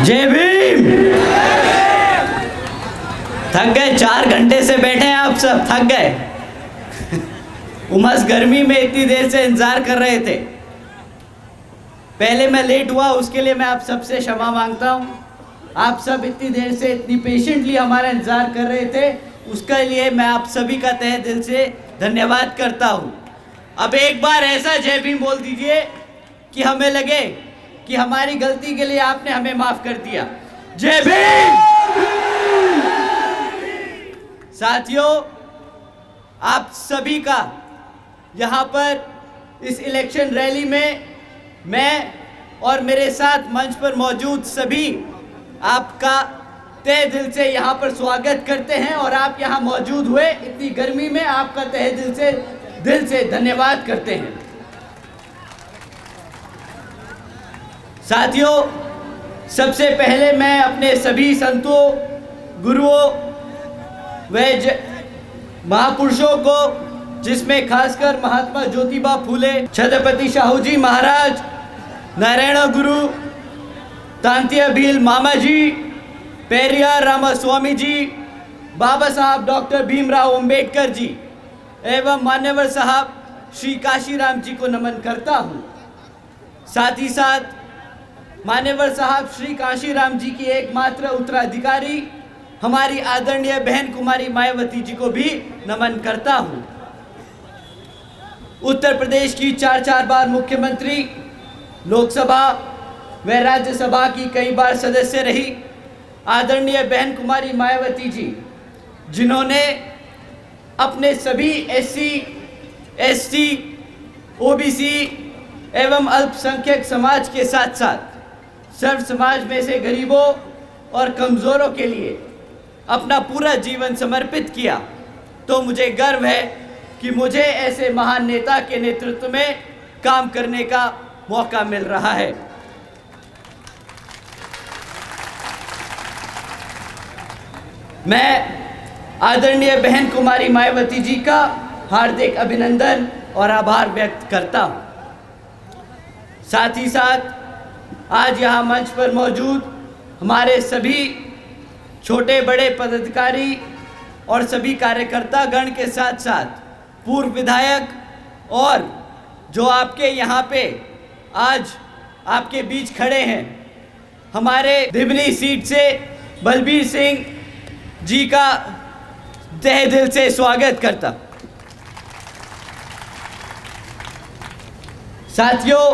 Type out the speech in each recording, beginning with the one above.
जय भीम। थक गए? 4 घंटे से बैठे हैं आप सब, थक गए? उमस गर्मी में इतनी देर से इंतजार कर रहे थे। पहले मैं लेट हुआ, उसके लिए मैं आप सबसे क्षमा मांगता हूँ। आप सब इतनी देर से इतनी पेशेंटली हमारा इंतजार कर रहे थे, उसके लिए मैं आप सभी का तहे दिल से धन्यवाद करता हूँ। अब एक बार ऐसा जय भीम बोल दीजिए कि हमें लगे कि हमारी गलती के लिए आपने हमें माफ कर दिया। जय भीम। साथियों, आप सभी का यहाँ पर इस इलेक्शन रैली में मैं और मेरे साथ मंच पर मौजूद सभी आपका तहे दिल से यहाँ पर स्वागत करते हैं और आप यहाँ मौजूद हुए इतनी गर्मी में आपका तहे दिल से धन्यवाद करते हैं। साथियों, सबसे पहले मैं अपने सभी संतों, गुरुओं व महापुरुषों को, जिसमें खासकर महात्मा ज्योतिबा फूले, छत्रपति शाहू जी महाराज, नारायण गुरु, तांतिया भील मामा जी, पेरियार रामास्वामी जी, बाबा साहब डॉक्टर भीमराव अंबेडकर जी एवं मान्यवर साहब श्री काशीराम जी को नमन करता हूँ। साथ ही साथ मान्यवर साहब श्री काशीराम जी की एकमात्र उत्तराधिकारी हमारी आदरणीय बहन कुमारी मायावती जी को भी नमन करता हूँ। उत्तर प्रदेश की 4 बार मुख्यमंत्री, लोकसभा व राज्यसभा की कई बार सदस्य रही आदरणीय बहन कुमारी मायावती जी, जिन्होंने अपने सभी SC, ST, OBC एवं अल्पसंख्यक समाज के साथ साथ सर्व समाज में से गरीबों और कमज़ोरों के लिए अपना पूरा जीवन समर्पित किया, तो मुझे गर्व है कि मुझे ऐसे महान नेता के नेतृत्व में काम करने का मौका मिल रहा है। मैं आदरणीय बहन कुमारी मायावती जी का हार्दिक अभिनंदन और आभार व्यक्त करता हूँ। साथ ही साथ आज यहाँ मंच पर मौजूद हमारे सभी छोटे बड़े पदाधिकारी और सभी कार्यकर्ता गण के साथ साथ पूर्व विधायक और जो आपके यहाँ पे आज आपके बीच खड़े हैं, हमारे धिबनी सीट से बलबीर सिंह जी का तहे दिल से स्वागत करता। साथियों,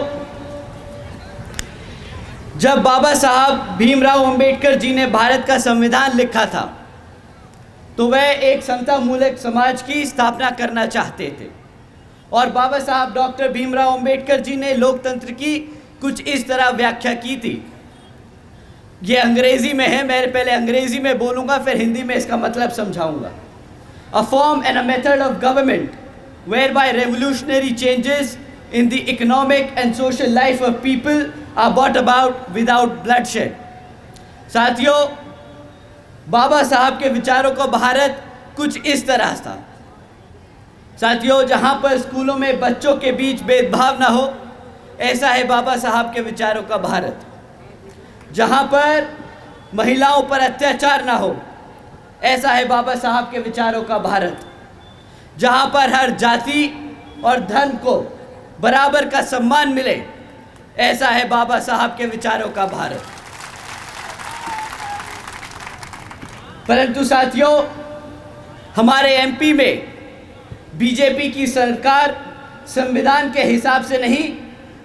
जब बाबा साहब भीमराव अंबेडकर जी ने भारत का संविधान लिखा था तो वह एक समता मूलक समाज की स्थापना करना चाहते थे और बाबा साहब डॉक्टर भीमराव अंबेडकर जी ने लोकतंत्र की कुछ इस तरह व्याख्या की थी। ये अंग्रेजी में है, मैं पहले अंग्रेजी में बोलूँगा फिर हिंदी में इसका मतलब समझाऊंगा। A form and a method of government whereby revolutionary changes in the economic and social life of people are brought about without bloodshed। साथियों, बाबा साहब के विचारों का भारत कुछ इस तरह था। साथियों, जहाँ पर स्कूलों में बच्चों के बीच भेदभाव ना हो, ऐसा है बाबा साहब के विचारों का भारत। जहाँ पर महिलाओं पर अत्याचार ना हो, ऐसा है बाबा साहब के विचारों का भारत। जहाँ पर हर जाति और धर्म को बराबर का सम्मान मिले, ऐसा है बाबा साहब के विचारों का भारत। परंतु साथियों, हमारे MP में बीजेपी की सरकार संविधान के हिसाब से नहीं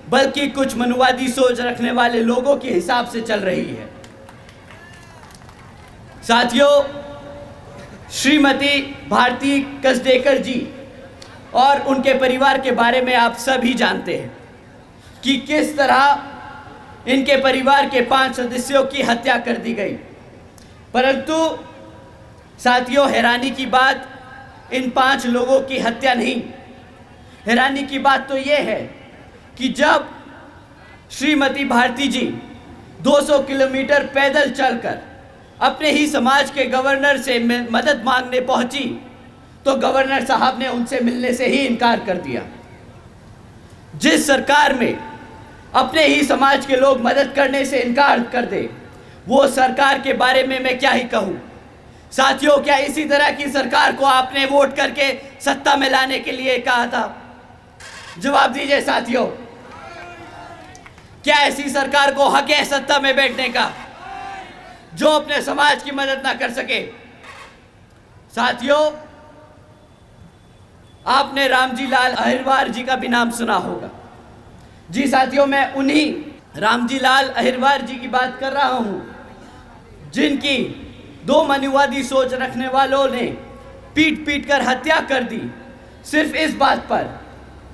बल्कि कुछ मनुवादी सोच रखने वाले लोगों के हिसाब से चल रही है। साथियों, श्रीमती भारती कसडेकर जी और उनके परिवार के बारे में आप सभी जानते हैं कि किस तरह इनके परिवार के 5 सदस्यों की हत्या कर दी गई। परंतु साथियों, हैरानी की बात इन 5 लोगों की हत्या नहीं, हैरानी की बात तो ये है कि जब श्रीमती भारती जी 200 किलोमीटर पैदल चलकर अपने ही समाज के गवर्नर से मदद मांगने पहुंची तो गवर्नर साहब ने उनसे मिलने से ही इनकार कर दिया। जिस सरकार में अपने ही समाज के लोग मदद करने से इनकार कर दे, वो सरकार के बारे में मैं क्या ही कहूँ। साथियों, क्या इसी तरह की सरकार को आपने वोट करके सत्ता में लाने के लिए कहा था? जवाब दीजिए साथियों। क्या ऐसी सरकार को हक है सत्ता में बैठने का जो अपने समाज की मदद ना कर सके? साथियों, आपने रामजी लाल अहिरवार जी का भी नाम सुना होगा। जी साथियों, मैं उन्हीं रामजी लाल अहिरवार जी की बात कर रहा हूं जिनकी दो मनुवादी सोच रखने वालों ने पीट पीट कर हत्या कर दी, सिर्फ इस बात पर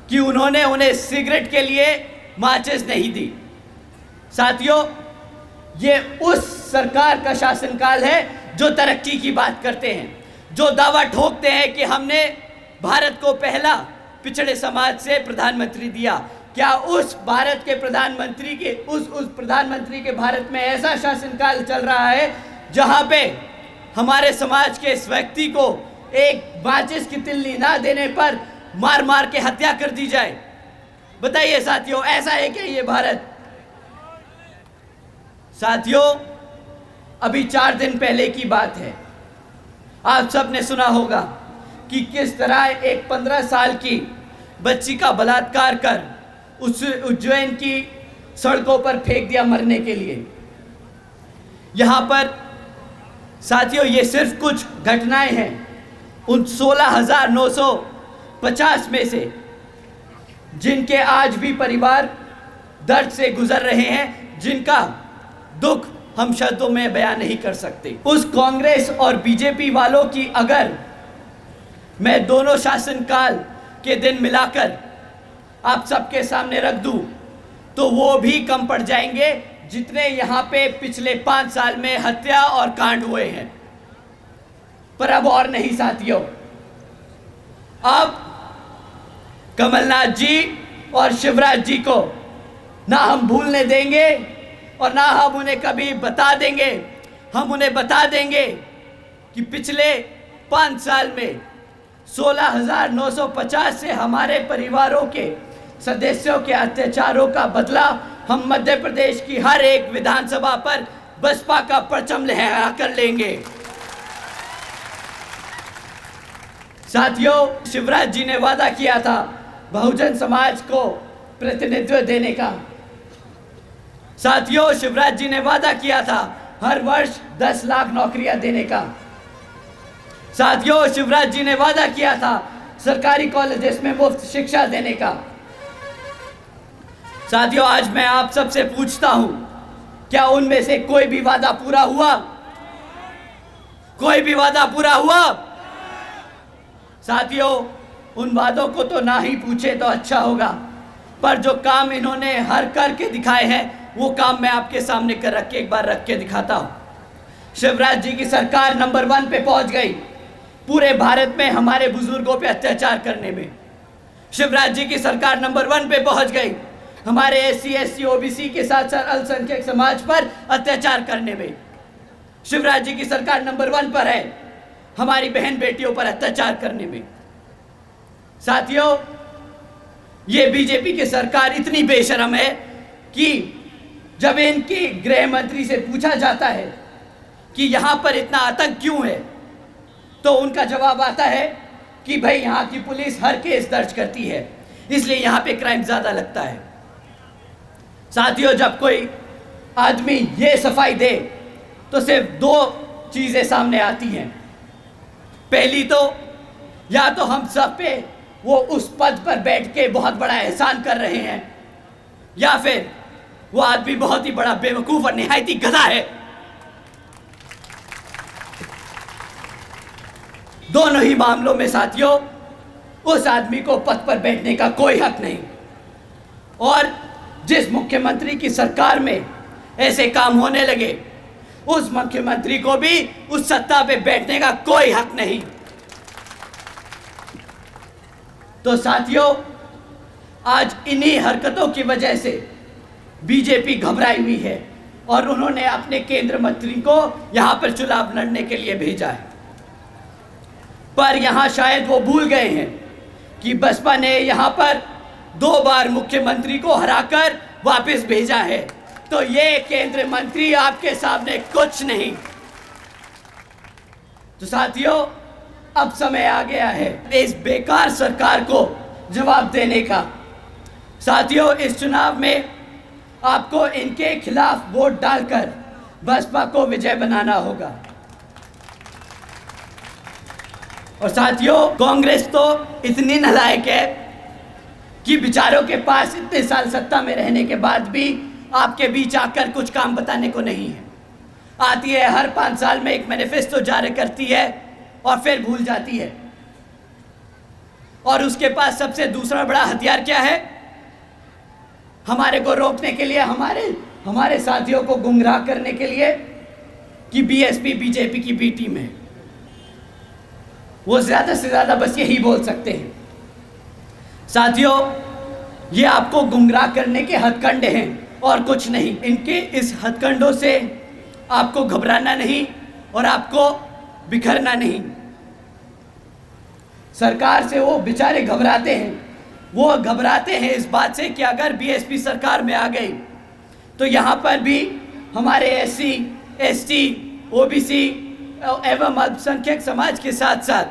कि उन्होंने उन्हें सिगरेट के लिए माचिस नहीं दी। साथियों, ये उस सरकार का शासनकाल है जो तरक्की की बात करते हैं, जो दावा ठोकते हैं कि हमने भारत को पहला पिछड़े समाज से प्रधानमंत्री दिया। क्या उस भारत के प्रधानमंत्री के उस प्रधानमंत्री के भारत में ऐसा शासनकाल चल रहा है जहां पे हमारे समाज के इस व्यक्ति को एक माचिस की तिल्ली ना देने पर मार मार के हत्या कर दी जाए? बताइए साथियों, ऐसा है क्या ये भारत? साथियों, अभी 4 दिन पहले की बात है, आप सबने सुना होगा कि किस तरह एक 15 साल की बच्ची का बलात्कार कर उस उज्जैन की सड़कों पर फेंक दिया मरने के लिए। यहाँ पर साथियों, ये सिर्फ कुछ घटनाएं हैं उन 16,950 में से जिनके आज भी परिवार दर्द से गुजर रहे हैं, जिनका दुख हम शब्दों में बयान नहीं कर सकते। उस कांग्रेस और बीजेपी वालों की अगर मैं दोनों शासनकाल के दिन मिलाकर आप सबके सामने रख दूं तो वो भी कम पड़ जाएंगे जितने यहाँ पे पिछले 5 साल में हत्या और कांड हुए हैं। पर अब और नहीं साथियों, अब कमलनाथ जी और शिवराज जी को ना हम भूलने देंगे और ना हम उन्हें कभी बता देंगे। हम उन्हें बता देंगे कि पिछले 5 साल में 16,950 से हमारे परिवारों के सदस्यों के अत्याचारों का बदला हम मध्य प्रदेश की हर एक विधानसभा पर बसपा का परचम लहरा कर लेंगे। साथियों, शिवराज जी ने वादा किया था बहुजन समाज को प्रतिनिधित्व देने का। साथियों, शिवराज जी ने वादा किया था हर वर्ष 10 लाख नौकरियां देने का। साथियों, शिवराज जी ने वादा किया था सरकारी कॉलेजेस में मुफ्त शिक्षा देने का। साथियों, आज मैं आप सबसे पूछता हूं, क्या उनमें से कोई भी वादा पूरा हुआ? कोई भी वादा पूरा हुआ? साथियों, उन वादों को तो ना ही पूछे तो अच्छा होगा, पर जो काम इन्होंने हर करके दिखाए हैं वो काम मैं आपके सामने एक बार रख के दिखाता हूं। शिवराज जी की सरकार नंबर 1 पे पहुंच गई पूरे भारत में हमारे बुजुर्गों पे अत्याचार करने में। शिवराज जी की सरकार नंबर 1 पे पहुंच गई हमारे SC SC OBC के साथ साथ अल्पसंख्यक समाज पर अत्याचार करने में। शिवराज जी की सरकार नंबर 1 पर है हमारी बहन बेटियों पर अत्याचार करने में। साथियों, ये बीजेपी की सरकार इतनी बेशरम है कि जब इनकी गृह मंत्री से पूछा जाता है कि यहाँ पर इतना आतंक क्यों है, तो उनका जवाब आता है कि भाई यहाँ की पुलिस हर केस दर्ज करती है, इसलिए यहाँ पे क्राइम ज़्यादा लगता है। साथियों, जब कोई आदमी ये सफाई दे तो सिर्फ 2 चीज़ें सामने आती हैं। पहली तो या तो हम सब पे वो उस पद पर बैठ के बहुत बड़ा एहसान कर रहे हैं, या फिर वो आदमी बहुत ही बड़ा बेवकूफ़ और निहायती गधा है। दोनों ही मामलों में साथियों उस आदमी को पद पर बैठने का कोई हक नहीं, और जिस मुख्यमंत्री की सरकार में ऐसे काम होने लगे उस मुख्यमंत्री को भी उस सत्ता पे बैठने का कोई हक नहीं। तो साथियों, आज इन्हीं हरकतों की वजह से बीजेपी घबराई हुई है और उन्होंने अपने केंद्र मंत्री को यहां पर चुनाव लड़ने के लिए भेजा है। पर यहां शायद वो भूल गए हैं कि बसपा ने यहां पर 2 बार मुख्यमंत्री को हराकर वापस भेजा है। तो ये केंद्रीय मंत्री आपके सामने कुछ नहीं। तो साथियों, अब समय आ गया है इस बेकार सरकार को जवाब देने का। साथियों, इस चुनाव में आपको इनके खिलाफ वोट डालकर बसपा को विजय बनाना होगा। और साथियों, कांग्रेस तो इतनी नालायक है कि बेचारों के पास इतने साल सत्ता में रहने के बाद भी आपके बीच आकर कुछ काम बताने को नहीं है। आती है, हर 5 साल में एक मैनिफेस्टो जारी करती है और फिर भूल जाती है। और उसके पास सबसे दूसरा बड़ा हथियार क्या है? हमारे को रोकने के लिए, हमारे साथियों को गुमराह करने के लिए कि बीएसपी बीजेपी की बी टीम है। वो ज्यादा से ज्यादा बस यही बोल सकते हैं। साथियों, ये आपको गुमराह करने के हथकंडे हैं और कुछ नहीं। इनके इस हथकंडों से आपको घबराना नहीं और आपको बिखरना नहीं। सरकार से वो बेचारे घबराते हैं। वो घबराते हैं इस बात से कि अगर बीएसपी सरकार में आ गई तो यहाँ पर भी हमारे एससी, एसटी, ओबीसी एवं अल्पसंख्यक समाज के साथ साथ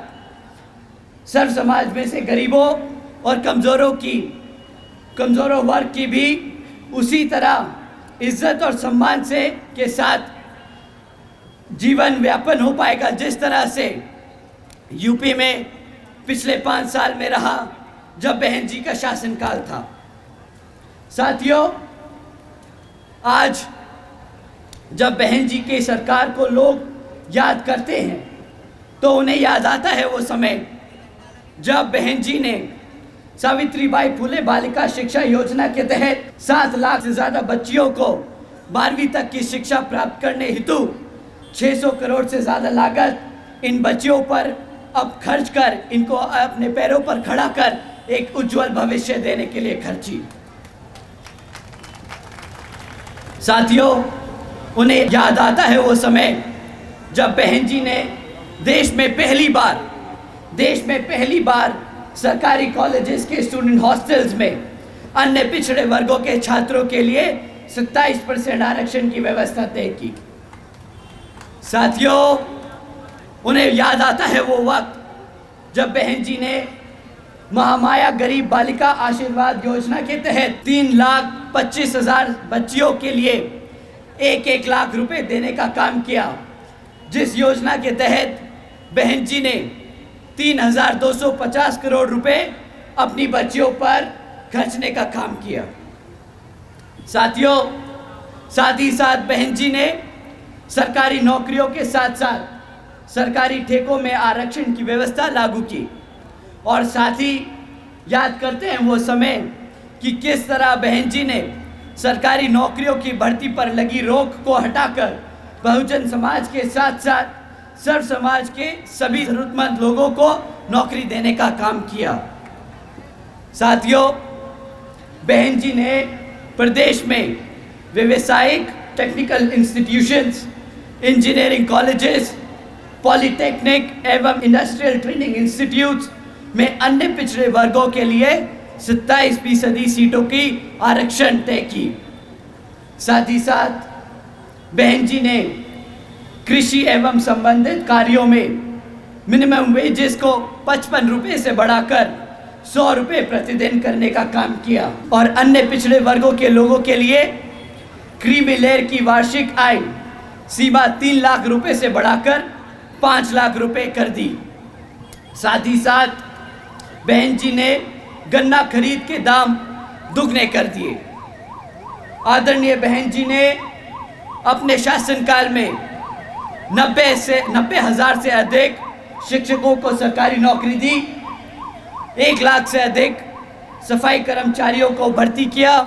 सर्व समाज में से गरीबों और कमजोरों वर्ग की भी उसी तरह इज्जत और सम्मान से के साथ जीवन व्यापन हो पाएगा जिस तरह से यूपी में पिछले 5 साल में रहा जब बहन जी का शासनकाल था। साथियों, आज जब बहन जी की सरकार को लोग याद करते हैं तो उन्हें याद आता है वो समय जब बहन जी ने सावित्रीबाई फुले बालिका शिक्षा योजना के तहत 7 लाख से ज़्यादा बच्चियों को 12वीं तक की शिक्षा प्राप्त करने हेतु 600 करोड़ से ज़्यादा लागत इन बच्चियों पर अब खर्च कर इनको अपने पैरों पर खड़ा कर एक उज्जवल भविष्य देने के लिए खर्ची। साथियों, उन्हें याद आता है वो समय जब बहन जी ने देश में पहली बार सरकारी कॉलेजेस के स्टूडेंट हॉस्टल्स में अन्य पिछड़े वर्गों के छात्रों के लिए 27% आरक्षण की व्यवस्था तय की। साथियों, उन्हें याद आता है वो वक्त जब बहन जी ने महामाया गरीब बालिका आशीर्वाद योजना के तहत 3,25,000 बच्चियों के लिए 1-1 लाख रुपए देने का काम किया, जिस योजना के तहत बहन जी ने 3,250 करोड़ रुपए अपनी बच्चियों पर खर्चने का काम किया। साथियों, साथ ही साथ बहन जी ने सरकारी नौकरियों के साथ साथ सरकारी ठेकों में आरक्षण की व्यवस्था लागू की। और साथ ही याद करते हैं वो समय कि किस तरह बहन जी ने सरकारी नौकरियों की भर्ती पर लगी रोक को हटाकर बहुजन समाज के साथ साथ सर्व समाज के सभी जरूरतमंद लोगों को नौकरी देने का काम किया। साथियों, बहन जी ने प्रदेश में व्यावसायिक technical institutions, engineering colleges, polytechnic एवं इंडस्ट्रियल ट्रेनिंग इंस्टीट्यूट्स में अन्य पिछड़े वर्गों के लिए 27% सीटों की आरक्षण तय की। साथ ही साथ बहन जी ने कृषि एवं संबंधित कार्यों में मिनिमम वेजेस को 55 रुपये से बढ़ाकर 100 रुपये प्रतिदिन करने का काम किया। और अन्य पिछड़े वर्गों के लोगों के लिए क्रीमी लेयर की वार्षिक आय सीमा 3 लाख रुपए से बढ़ाकर 5 लाख रुपए कर दी। साथ ही साथ बहन जी ने गन्ना खरीद के दाम दुगने कर दिए। आदरणीय बहन जी ने अपने शासनकाल में 90,000 से अधिक शिक्षकों को सरकारी नौकरी दी, 1 लाख से अधिक सफाई कर्मचारियों को भर्ती किया,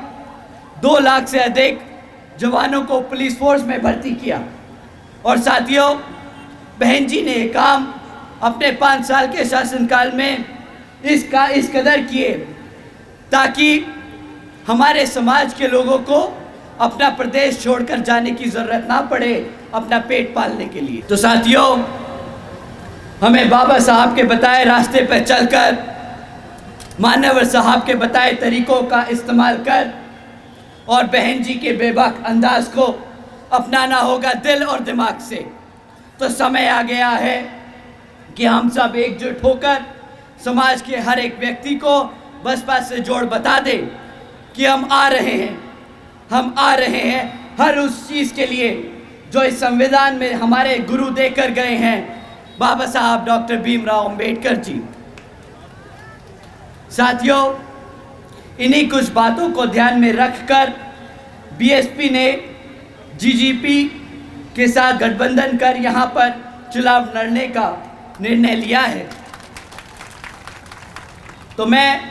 2 लाख से अधिक जवानों को पुलिस फोर्स में भर्ती किया। और साथियों, बहन जी ने काम अपने 5 साल के शासनकाल में इस कदर किए ताकि हमारे समाज के लोगों को अपना प्रदेश छोड़कर जाने की ज़रूरत ना पड़े अपना पेट पालने के लिए। तो साथियों, हमें बाबा साहब के बताए रास्ते पर चलकर, मान्यवर साहब के बताए तरीकों का इस्तेमाल कर और बहन जी के बेबाक अंदाज को अपनाना होगा दिल और दिमाग से। तो समय आ गया है कि हम सब एकजुट होकर समाज के हर एक व्यक्ति को बसपा से जोड़ बता दें कि हम आ रहे हैं, हम आ रहे हैं हर उस चीज़ के लिए जो इस संविधान में हमारे गुरु देकर गए हैं, बाबा साहब डॉक्टर भीमराव अंबेडकर जी। साथियों, इन्हीं कुछ बातों को ध्यान में रखकर बीएसपी ने जीजीपी के साथ गठबंधन कर यहाँ पर चुनाव लड़ने का निर्णय लिया है। तो मैं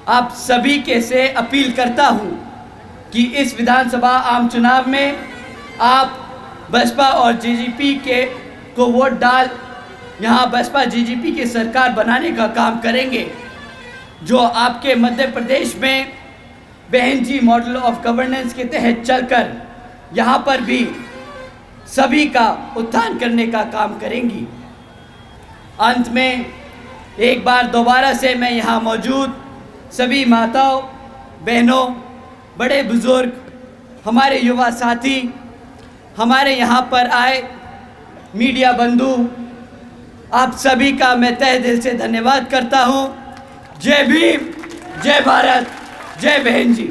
आप सभी के से अपील करता हूँ कि इस विधानसभा आम चुनाव में आप बसपा और जीजीपी के को वोट डाल यहाँ बसपा जीजीपी की सरकार बनाने का काम करेंगे, जो आपके मध्य प्रदेश में बहन जी मॉडल ऑफ गवर्नेंस के तहत चलकर यहाँ पर भी सभी का उत्थान करने का काम करेंगी। अंत में एक बार दोबारा से मैं यहाँ मौजूद सभी माताओं, बहनों, बड़े बुजुर्ग, हमारे युवा साथी, हमारे यहाँ पर आए मीडिया बंधु, आप सभी का मैं तहे दिल से धन्यवाद करता हूँ। जय भीम, जय भारत, जय बहन जी।